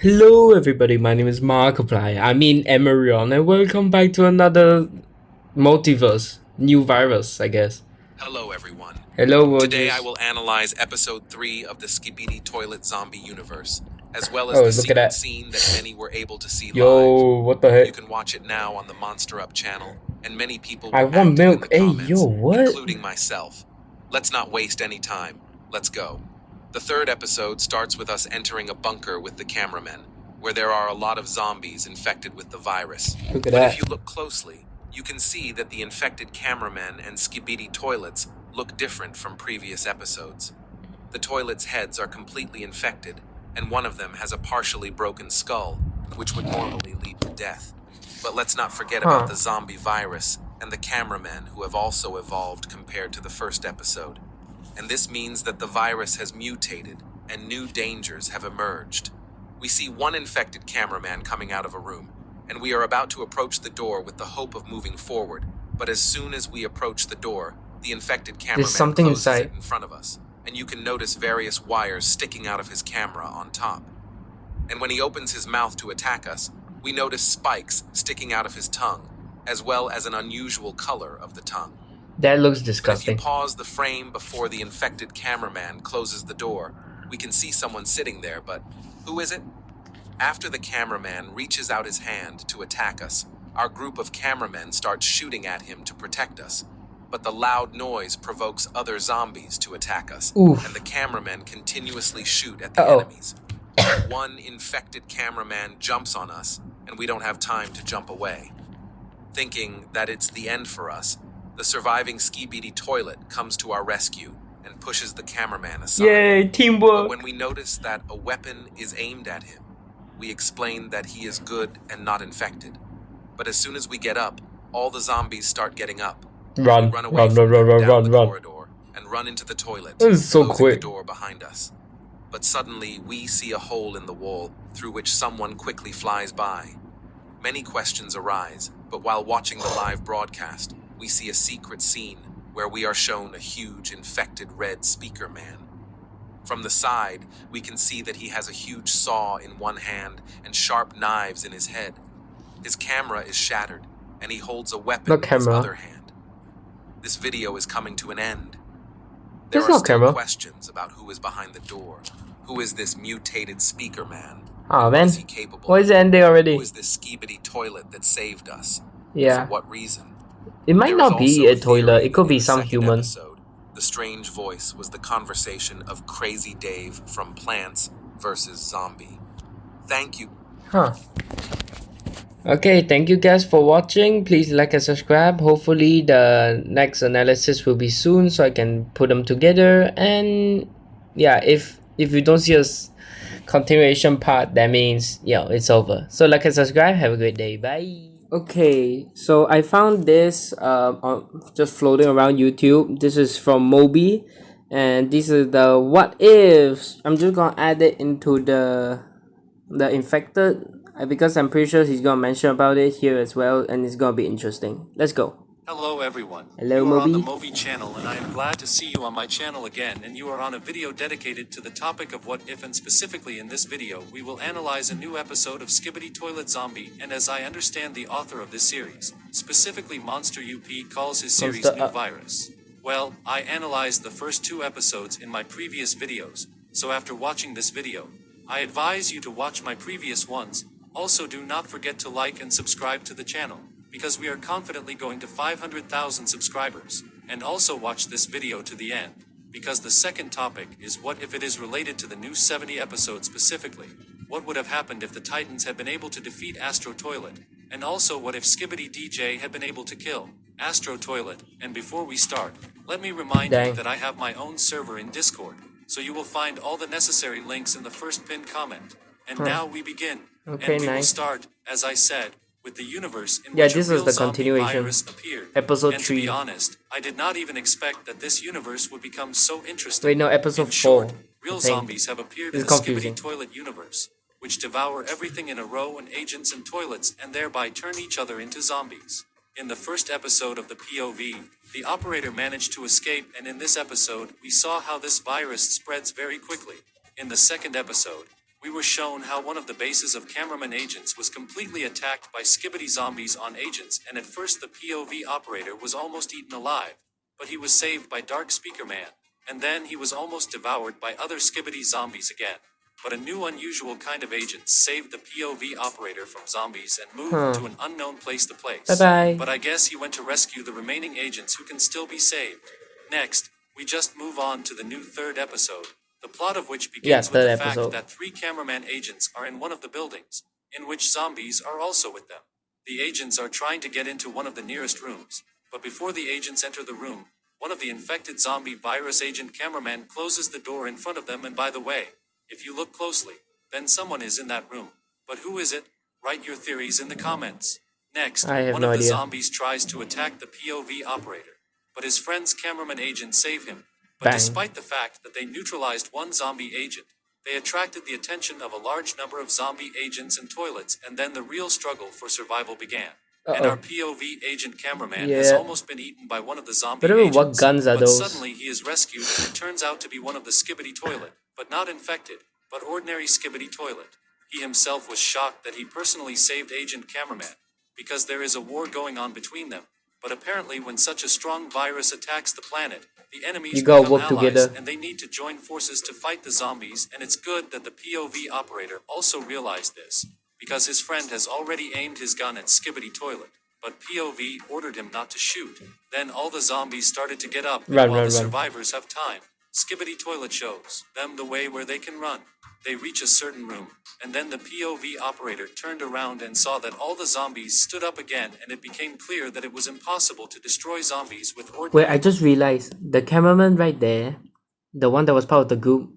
Hello everybody, my name is Markiplier, Emerion, and welcome back to another multiverse, new virus, I guess. Hello, everyone. Hello, Rogers. Today I will analyze episode 3 of the Skibidi Toilet Zombie universe, as well as Oh, the look at secret that. scene that many were able to see live. Yo, what the You heck? can watch it now on the Monster Up channel, and many people I were want active in milk. the Hey, comments, yo, what? including myself. Let's not waste any time. Let's go. The third episode starts with us entering a bunker with the cameramen, where there are a lot of zombies infected with the virus. Look at But that. if you look closely, you can see that the infected cameramen and Skibidi toilets look different from previous episodes. The toilets' heads are completely infected, and one of them has a partially broken skull, which would normally lead to death. But let's not forget about the zombie virus and the cameramen who have also evolved compared to the first episode. And this means that the virus has mutated and new dangers have emerged. We see one infected cameraman coming out of a room, and we are about to approach the door with the hope of moving forward. But as soon as we approach the door, the infected cameraman closes it in front of us, and you can notice various wires sticking out of his camera on top. And when he opens his mouth to attack us, we notice spikes sticking out of his tongue, as well as an unusual color of the tongue. That looks But if disgusting. you pause the frame before the infected cameraman closes the door, we can see someone sitting there, but who is it? After the cameraman reaches out his hand to attack us, our group of cameramen starts shooting at him to protect us. But the loud noise provokes other zombies to attack us, Oof. and the cameramen continuously shoot at the enemies. One infected cameraman jumps on us, and we don't have time to jump away. Thinking that it's the end for us, the surviving Skibidi toilet comes to our rescue and pushes the cameraman aside. Yay, teamwork! But when we notice that a weapon is aimed at him, we explain that he is good and not infected. But as soon as we get up, all the zombies start getting up. Run, Run away from them down the corridor and run into the toilet, This is so closing quick. the door behind us. But suddenly we see a hole in the wall through which someone quickly flies by. Many questions arise, but while watching the live broadcast, we see a secret scene where we are shown a huge infected red speakerman. From the side, we can see that he has a huge saw in one hand and sharp knives in his head. His camera is shattered, and he holds a weapon in his other hand. This video is coming to an end. There are still questions about who is behind the door. Who is this mutated speakerman? Oh man, What is he capable why is it ending already? Who is this Skibidi toilet that saved us? Yeah. For what reason? It might There not is be also a toilet, theory it could that be in the some second human. episode, the strange voice was the conversation of Crazy Dave from Plants vs. Zombie. Thank you. Okay, thank you guys for watching. Please like and subscribe. Hopefully the next analysis will be soon so I can put them together. And yeah, if you don't see a continuation part, that means it's over. So like and subscribe. Have a great day. Bye. Okay, so I found this just floating around YouTube. This is from Moby, and this is the what ifs. I'm just gonna add it into the infected because I'm pretty sure he's gonna mention about it here as well, and it's gonna be interesting. Let's go. Hello everyone. Hello, you are on the Moby. Moby channel, and I am glad to see you on my channel again, and you are on a video dedicated to the topic of what if, and specifically in this video we will analyze a new episode of Skibidi Toilet Zombie, and as I understand the author of this series, specifically Monster UP, calls his series New Virus. Well, I analyzed the first 2 episodes in my previous videos, so after watching this video, I advise you to watch my previous ones. Also, do not forget to like and subscribe to the channel, because we are confidently going to 500,000 subscribers. And also watch this video to the end, because the second topic is what if it is related to the new 70 episode specifically. What would have happened if the Titans had been able to defeat Astro Toilet? And also what if Skibidi DJ had been able to kill Astro Toilet? And before we start, let me remind you that I have my own server in Discord, so you will find all the necessary links in the first pinned comment. And now we begin. Okay, and we will nice. start, as I said, with the universe in Yeah, which this a is real the zombie continuation. virus appeared. Episode and 3. to be honest, I did not even expect that this universe would become so interesting. Wait, no, episode in short, 4. real I think. zombies have appeared It's in the confusing. Skibidi Toilet universe, which devour everything in a row and agents and toilets and thereby turn each other into zombies. In the first episode of the POV, the operator managed to escape, and in this episode, we saw how this virus spreads very quickly. In the second episode, we were shown how one of the bases of cameraman agents was completely attacked by skibbity zombies on agents, and at first the POV operator was almost eaten alive, but he was saved by Dark Speakerman, and then he was almost devoured by other skibbity zombies again. But a new unusual kind of agent saved the POV operator from zombies and moved to an unknown place to place. Bye-bye. But I guess he went to rescue the remaining agents who can still be saved. Next, we just move on to the new third episode, the plot of which begins with the fact that 3 cameraman agents are in one of the buildings, in which zombies are also with them. The agents are trying to get into one of the nearest rooms, but before the agents enter the room, one of the infected zombie virus agent cameraman closes the door in front of them, and by the way, if you look closely, then someone is in that room. But who is it? Write your theories in the comments. Next, one of the zombies tries to attack the POV operator, but his friend's cameraman agent save him. But despite the fact that they neutralized one zombie agent, they attracted the attention of a large number of zombie agents and toilets, and then the real struggle for survival began. And our POV agent cameraman has almost been eaten by one of the zombie agents, what guns are but those? suddenly he is rescued, and it turns out to be one of the skibbity toilet, but not infected, but ordinary skibbity toilet. He himself was shocked that he personally saved agent cameraman, because there is a war going on between them. But apparently when such a strong virus attacks the planet, the enemies become allies, together, and they need to join forces to fight the zombies, and it's good that the POV operator also realized this, because his friend has already aimed his gun at Skibbity Toilet, but POV ordered him not to shoot. Then all the zombies started to get up, and while the survivors have time, Skibbity Toilet shows them the way where they can run. They reach a certain room, and then the POV operator turned around and saw that all the zombies stood up again, and it became clear that it was impossible to destroy zombies with ordinary... Wait, I just realized, the cameraman right there, the one that was part of the group,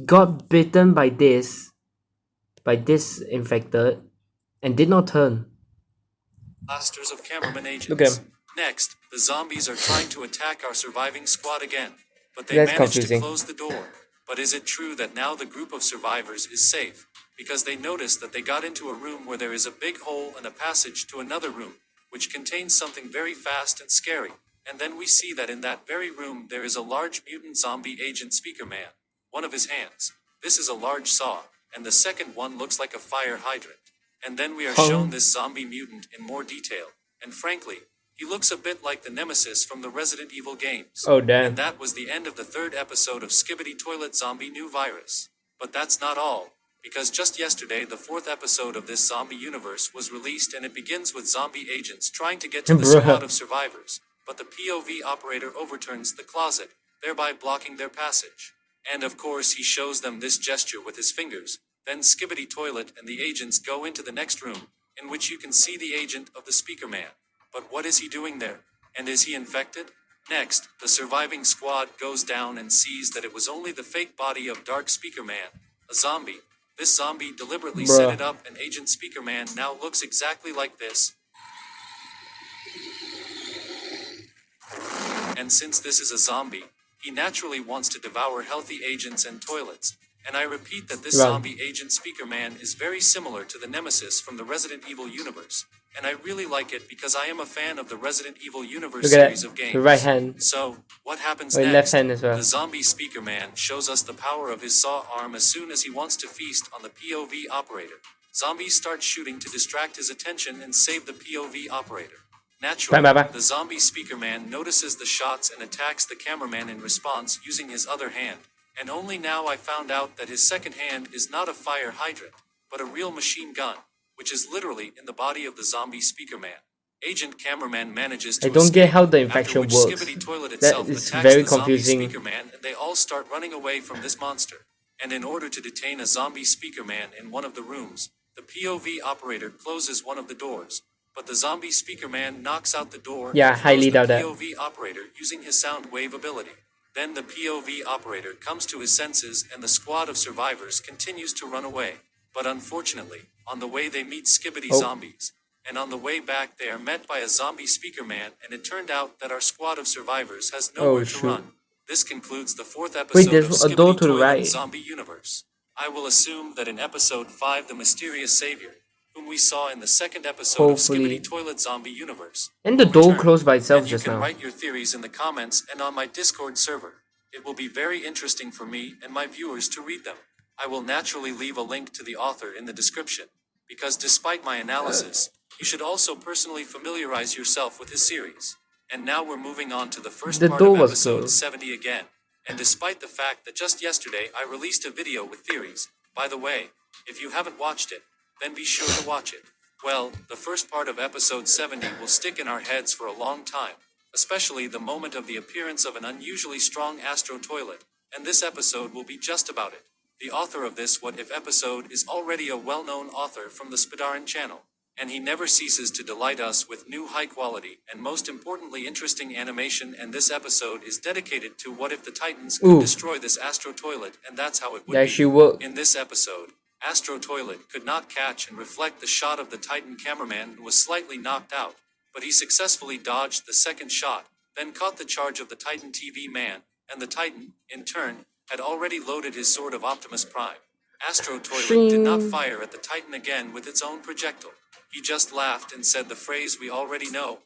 got bitten by this infected, and did not turn. Blasters of cameraman agents. Look at him. Next, the zombies are trying to attack our surviving squad again, but they managed to close the door. But is it true that now the group of survivors is safe? Because they noticed that they got into a room where there is a big hole and a passage to another room, which contains something very fast and scary. And then we see that in that very room there is a large mutant zombie agent speakerman. One of his hands. This is a large saw, and the second one looks like a fire hydrant. And then we are shown this zombie mutant in more detail. And frankly, he looks a bit like the Nemesis from the Resident Evil games. Oh, damn. And that was the end of the third episode of Skibbity Toilet Zombie New Virus. But that's not all, because just yesterday the fourth episode of this zombie universe was released, and it begins with zombie agents trying to get to the squad of survivors. But the POV operator overturns the closet, thereby blocking their passage. And of course he shows them this gesture with his fingers. Then Skibbity Toilet and the agents go into the next room, in which you can see the agent of the Speakerman. But what is he doing there? And is he infected? Next, the surviving squad goes down and sees that it was only the fake body of Dark Speakerman, a zombie. This zombie deliberately set it up, and Agent Speakerman now looks exactly like this. And since this is a zombie, he naturally wants to devour healthy agents and toilets. And I repeat that this zombie agent Speakerman is very similar to the Nemesis from the Resident Evil universe. And I really like it because I am a fan of the Resident Evil universe series of games. The right hand. So, what happens next? Left hand as well. The zombie Speakerman shows us the power of his saw arm as soon as he wants to feast on the POV operator. Zombies start shooting to distract his attention and save the POV operator. Naturally, the zombie Speakerman notices the shots and attacks the cameraman in response using his other hand. And only now I found out that his second hand is not a fire hydrant, but a real machine gun, which is literally in the body of the zombie Speakerman. Agent Cameraman manages to I don't get how the escape, infection after which works. Skibbity Toilet itself That is attacks very the zombie confusing. Speakerman, and they all start running away from this monster. And in order to detain a zombie Speakerman in one of the rooms, the POV operator closes one of the doors. But the zombie Speakerman knocks out the door and highly doubt the that. POV operator using his sound wave ability. Then the POV operator comes to his senses, and the squad of survivors continues to run away. But unfortunately, on the way they meet Skibbity zombies. And on the way back they are met by a zombie Speakerman, and it turned out that our squad of survivors has nowhere to run. This concludes the fourth episode of Skibbity Toilet Zombie Universe. I will assume that in episode 5 the mysterious savior, whom we saw in the second episode of Skibbity Toilet Zombie Universe. And the door closed by itself just now. You can write your theories in the comments and on my Discord server. It will be very interesting for me and my viewers to read them. I will naturally leave a link to the author in the description, because despite my analysis, you should also personally familiarize yourself with his series. And now we're moving on to the first The part door of was episode closed. 70 again. And despite the fact that just yesterday I released a video with theories, by the way, if you haven't watched it, then be sure to watch it. Well, the first part of episode 70 will stick in our heads for a long time, especially the moment of the appearance of an unusually strong astro toilet, and this episode will be just about it. The author of this What If episode is already a well-known author from the Spidaran channel, and he never ceases to delight us with new high-quality and most importantly interesting animation, and this episode is dedicated to what if the Titans could destroy this astro toilet, and that's how it would That be. she worked. In this episode, Astro Toilet could not catch and reflect the shot of the Titan cameraman and was slightly knocked out, but he successfully dodged the second shot, then caught the charge of the Titan TV man, and the Titan, in turn, had already loaded his sword of Optimus Prime. Astro Toilet did not fire at the Titan again with its own projectile. He just laughed and said the phrase we already know.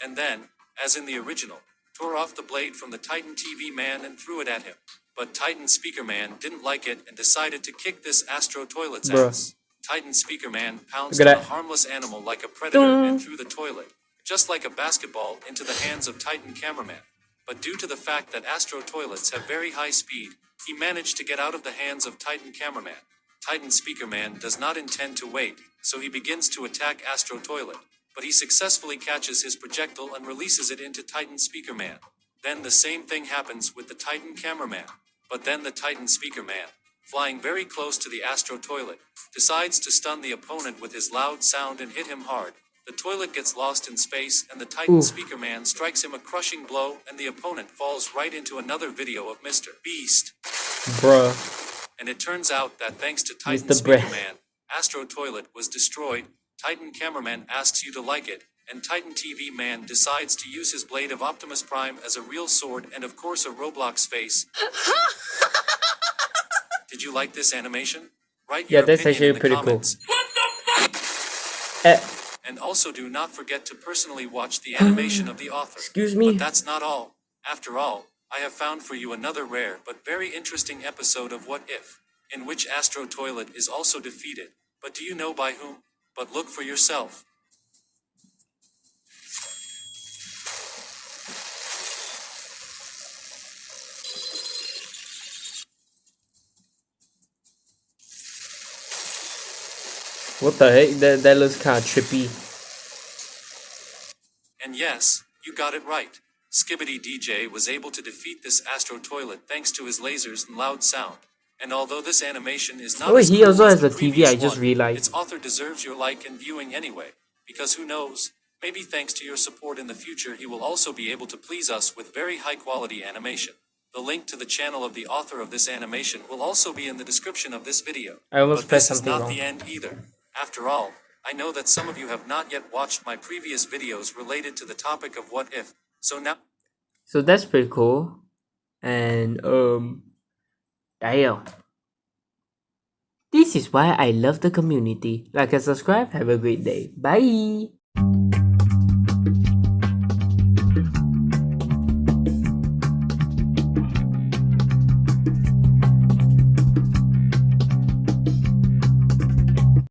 And then, as in the original, tore off the blade from the Titan TV man and threw it at him. But Titan Speakerman didn't like it and decided to kick this Astro Toilet's ass. Titan Speakerman pounced on a harmless animal like a predator and threw the toilet, just like a basketball, into the hands of Titan Cameraman. But due to the fact that Astro Toilets have very high speed, he managed to get out of the hands of Titan Cameraman. Titan Speakerman does not intend to wait, so he begins to attack Astro Toilet, but he successfully catches his projectile and releases it into Titan Speakerman. Then the same thing happens with the Titan Cameraman, but then the Titan Speakerman, flying very close to the Astro Toilet, decides to stun the opponent with his loud sound and hit him hard. The toilet gets lost in space and the Titan Speakerman strikes him a crushing blow and the opponent falls right into another video of Mr. Beast. Bruh. And it turns out that thanks to Titan Mr. Breath. Speakerman, Astro Toilet was destroyed. Titan Cameraman asks you to like it, and Titan TV Man decides to use his blade of Optimus Prime as a real sword and of course a Roblox face. Did you like this animation? Write your that's opinion actually in the pretty comments. cool. And also do not forget to personally watch the animation of the author. Excuse me? But that's not all. After all, I have found for you another rare but very interesting episode of What If, in which Astro Toilet is also defeated. But do you know by whom? But look for yourself. What the heck? That looks kind of trippy. And yes, you got it right. Skibbity DJ was able to defeat this Astro Toilet thanks to his lasers and loud sound. And although this animation is not Oh, as he cool also as has the a TV, previous I just one, realized. its author deserves your like and viewing anyway. Because who knows, maybe thanks to your support in the future he will also be able to please us with very high quality animation. The link to the channel of the author of this animation will also be in the description of this video. I almost But pressed this is something not wrong. the end either. After all, I know that some of you have not yet watched my previous videos related to the topic of what if, so now... So that's pretty cool. And damn. This is why I love the community. Like and subscribe. Have a great day. Bye.